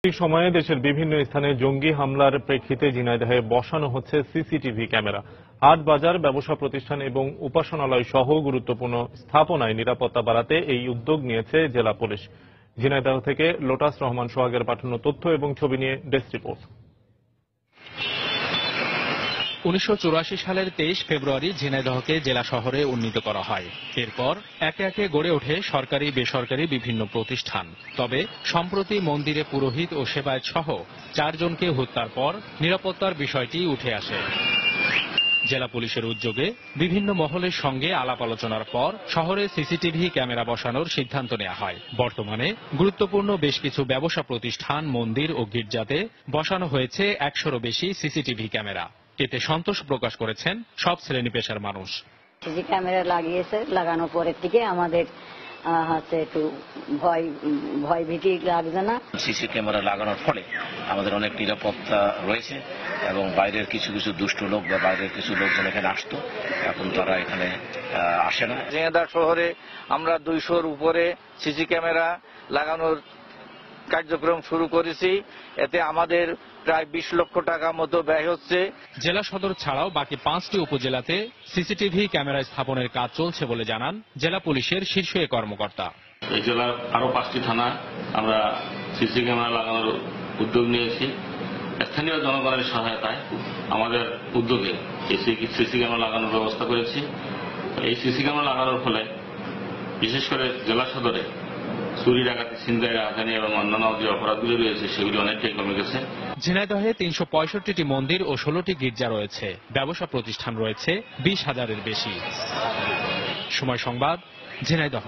এই সময়ে দেশের বিভিন্ন স্থানে জঙ্গি হামলার প্রেক্ষিতে ঝিনাইদহে বসানো হচ্ছে সিসিটিভি ক্যামেরা। হাট বাজার, ব্যবসা প্রতিষ্ঠান এবং উপাসনালয় সহ গুরুত্বপূর্ণ স্থাপনায় নিরাপত্তা বাড়াতে এই উদ্যোগ নিয়েছে জেলা পুলিশ। ঝিনাইদহ থেকে লোটাস রহমান সোহাগের পাঠানো তথ্য এবং ছবি নিয়ে ডেস্ক রিপোর্ট। 1984 সালের 23 ফেব্রুয়ারি ঝিনাইদহকে জেলা শহরে উন্নীত করা হয়। এরপর একে একে গড়ে ওঠে সরকারি বেসরকারি বিভিন্ন প্রতিষ্ঠান। তবে সম্প্রতি মন্দিরে পুরোহিত ও সেবায়েত সহ 4 জনকে হত্যার পর নিরাপত্তার বিষয়টি উঠে আসে। জেলা পুলিশের উদ্যোগে বিভিন্ন মহলের সঙ্গে আলাপ আলোচনার পর শহরে সিসিটিভি ক্যামেরা বসানোর সিদ্ধান্ত নেওয়া হয়। বর্তমানে গুরুত্বপূর্ণ বেশ কিছু ব্যবসা প্রতিষ্ঠান, মন্দির ও গির্জাতে বসানো হয়েছে 100-এরও বেশি সিসিটিভি ক্যামেরা। এতে সন্তোষ প্রকাশ করেছেন সব শ্রেণী পেশার মানুষ। সিসি ক্যামেরা লাগানোর পরের থেকে আমাদের একটু ভয় ভীতি লাগছে না। সিসি ক্যামেরা লাগানোর ফলে আমাদের অনেক নিরাপত্তা রয়েছে এবং বাইরের কিছু কিছু দুষ্ট লোক বা বাইরের কিছু লোকজন এখানে আসতো, এখন তারা এখানে আসে না। ঝিনাইদহ শহরে আমরা 200-র উপরে সিসি ক্যামেরা লাগানোর কার্যক্রম শুরু করেছি। এতে আমাদের প্রায় 20 লক্ষ টাকা মতো ব্যয় হচ্ছে। জেলা সদর ছাড়াও বাকি 5টি উপজেলাতে সিসিটিভি ক্যামেরা স্থাপনের কাজ চলছে বলে জানান জেলা পুলিশের শীর্ষ কর্মকর্তা। এই জেলার আরো 5টি থানা আমরা সিসি ক্যামেরা লাগানোর উদ্যোগ নিয়েছি। স্থানীয় জনগণের সহায়তায় আমাদের উদ্যোগে এই সিসি ক্যামেরা লাগানোর ব্যবস্থা করেছি। এই সিসি ক্যামেরা লাগানোর ফলে বিশেষ করে জেলা সদরে চুরি, ডাকাতি, ছিনতাই, রাজধানী এবং অন্যান্য যে অপরাধগুলি রয়েছে সেগুলি অনেকটাই কমে গেছে। ঝিনাইদহে 365টি মন্দির ও 16টি গির্জা রয়েছে। ব্যবসা প্রতিষ্ঠান রয়েছে 20,000-এর বেশি। সময় সংবাদ, ঝিনাইদহ।